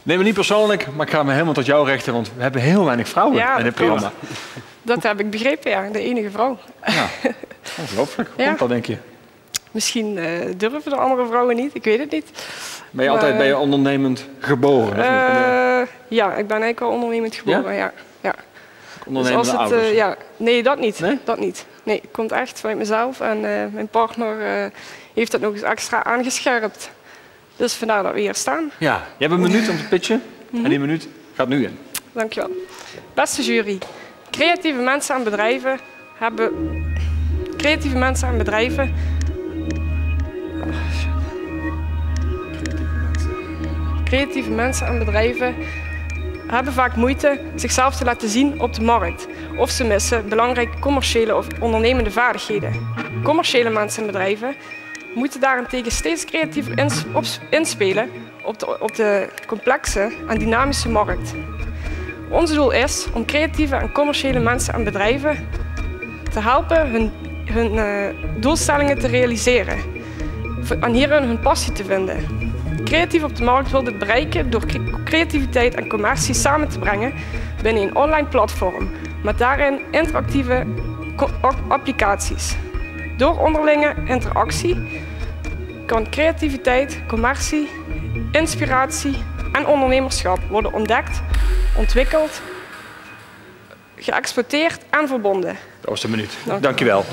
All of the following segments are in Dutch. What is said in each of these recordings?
Neem me niet persoonlijk, maar ik ga me helemaal tot jou richten, want we hebben heel weinig vrouwen in dit programma. Dat heb ik begrepen, ja. De enige vrouw. Ja, ongelooflijk. Hoe komt dat, denk je? Misschien durven de andere vrouwen niet, ik weet het niet. Ben je altijd ondernemend geboren? Ja, ik ben eigenlijk wel ondernemend geboren, ja. Ondernemende ouders? Nee, dat niet. Nee? Dat niet. Nee, het komt echt vanuit mezelf en mijn partner heeft dat nog eens extra aangescherpt. Dus vandaar dat we hier staan. Ja, je hebt een minuut om te pitchen en die minuut gaat nu in. Dankjewel. Beste jury, creatieve mensen en bedrijven hebben... Creatieve mensen en bedrijven... Creatieve mensen en bedrijven hebben vaak moeite zichzelf te laten zien op de markt. Of ze missen belangrijke commerciële of ondernemende vaardigheden. Commerciële mensen en bedrijven moeten daarentegen steeds creatiever inspelen op de complexe en dynamische markt. Ons doel is om creatieve en commerciële mensen en bedrijven te helpen hun doelstellingen te realiseren en hierin hun passie te vinden. Creatief op de markt wil dit bereiken door creativiteit en commercie samen te brengen binnen een online platform, met daarin interactieve applicaties. Door onderlinge interactie kan creativiteit, commercie, inspiratie en ondernemerschap worden ontdekt, ontwikkeld, geëxploiteerd en verbonden. Dat was de minuut. Dankjewel.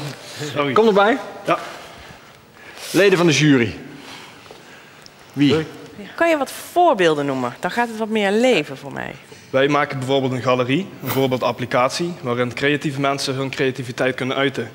Kom erbij. Ja. Leden van de jury. Wie? Kan je wat voorbeelden noemen? Dan gaat het wat meer leven voor mij. Wij maken bijvoorbeeld een galerie, een voorbeeldapplicatie, waarin creatieve mensen hun creativiteit kunnen uiten.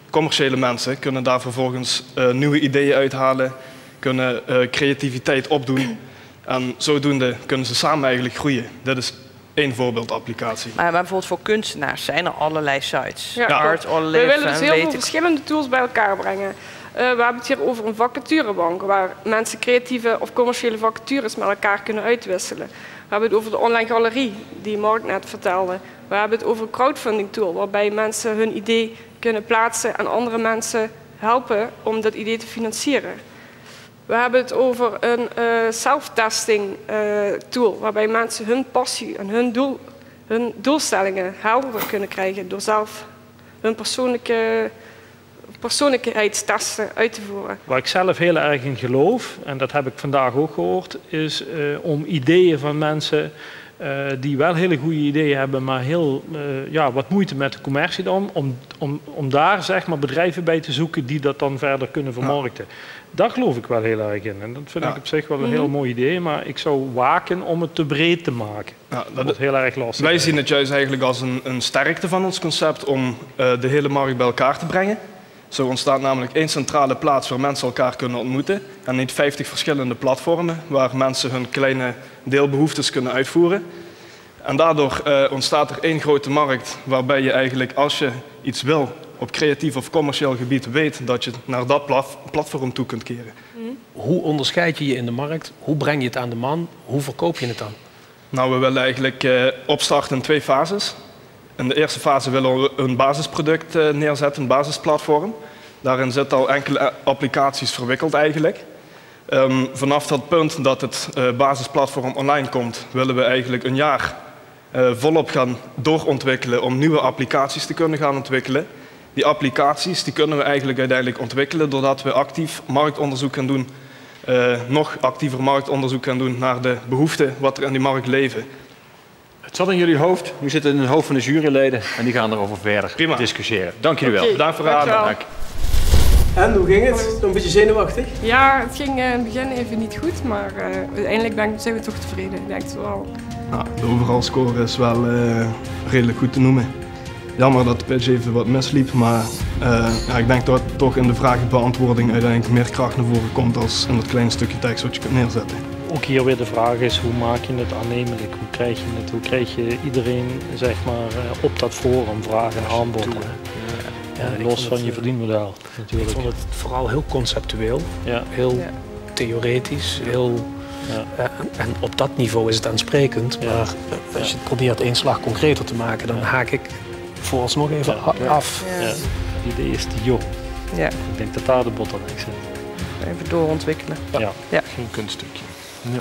Commerciële mensen kunnen daar vervolgens nieuwe ideeën uithalen, kunnen creativiteit opdoen. En zodoende kunnen ze samen eigenlijk groeien. Dit is één voorbeeldapplicatie. Maar bijvoorbeeld voor kunstenaars zijn er allerlei sites. Ja, Art or Live. We willen dus heel veel verschillende tools bij elkaar brengen. We hebben het hier over een vacaturebank, waar mensen creatieve of commerciële vacatures met elkaar kunnen uitwisselen. We hebben het over de online galerie, die Mark net vertelde. We hebben het over een crowdfunding tool, waarbij mensen hun idee kunnen plaatsen en andere mensen helpen om dat idee te financieren. We hebben het over een self-testing tool, waarbij mensen hun passie en hun doelstellingen helder kunnen krijgen door zelf hun persoonlijkheidstesten uit te voeren. Waar ik zelf heel erg in geloof, en dat heb ik vandaag ook gehoord, is om ideeën van mensen die wel hele goede ideeën hebben, maar heel wat moeite met de commercie dan, om daar zeg maar bedrijven bij te zoeken die dat dan verder kunnen vermarkten. Ja. Daar geloof ik wel heel erg in. En dat vind ik op zich wel een heel mooi idee, maar ik zou waken om het te breed te maken. Ja, dat is heel erg lastig. Wij zien het juist eigenlijk als een sterkte van ons concept om de hele markt bij elkaar te brengen. Zo ontstaat namelijk één centrale plaats waar mensen elkaar kunnen ontmoeten en niet 50 verschillende platformen waar mensen hun kleine deelbehoeftes kunnen uitvoeren. En daardoor ontstaat er één grote markt waarbij je eigenlijk als je iets wil op creatief of commercieel gebied weet dat je naar dat platform toe kunt keren. Hoe onderscheid je je in de markt? Hoe breng je het aan de man? Hoe verkoop je het dan? Nou, we willen eigenlijk opstarten in 2 fases. In de eerste fase willen we een basisproduct neerzetten, een basisplatform. Daarin zitten al enkele applicaties verwikkeld eigenlijk. Vanaf dat punt dat het basisplatform online komt, willen we eigenlijk een jaar volop gaan doorontwikkelen om nieuwe applicaties te kunnen gaan ontwikkelen. Die applicaties die kunnen we eigenlijk uiteindelijk ontwikkelen doordat we actief marktonderzoek gaan doen, nog actiever marktonderzoek gaan doen naar de behoeften wat er in die markt leven. Het zat in jullie hoofd, nu zit het in het hoofd van de juryleden en die gaan erover verder discussiëren. Dank jullie wel. Bedankt voor het aandacht. En hoe ging het? Nog een beetje zenuwachtig? Ja, het ging in het begin even niet goed, maar uiteindelijk zijn we toch tevreden. Ik denk het wel. Nou, de overall score is wel redelijk goed te noemen. Jammer dat de pitch even wat misliep, maar ik denk dat toch in de vragenbeantwoording uiteindelijk meer kracht naar voren komt als in dat kleine stukje tekst wat je kunt neerzetten. Ook hier weer de vraag is, hoe maak je het aannemelijk? Hoe krijg je het? Hoe krijg je iedereen zeg maar, op dat forum vraag en aanbod? Ja, los van je verdienmodel natuurlijk. Ik vond het vooral heel conceptueel, heel theoretisch, heel... en op dat niveau is het aansprekend, maar als je het probeert één slag concreter te maken, dan haak ik vooralsnog even af. Ja. Het idee is te jong. Ja. Ik denk dat daar de bottleneck zit. Even doorontwikkelen. Geen kunststukje. Ja.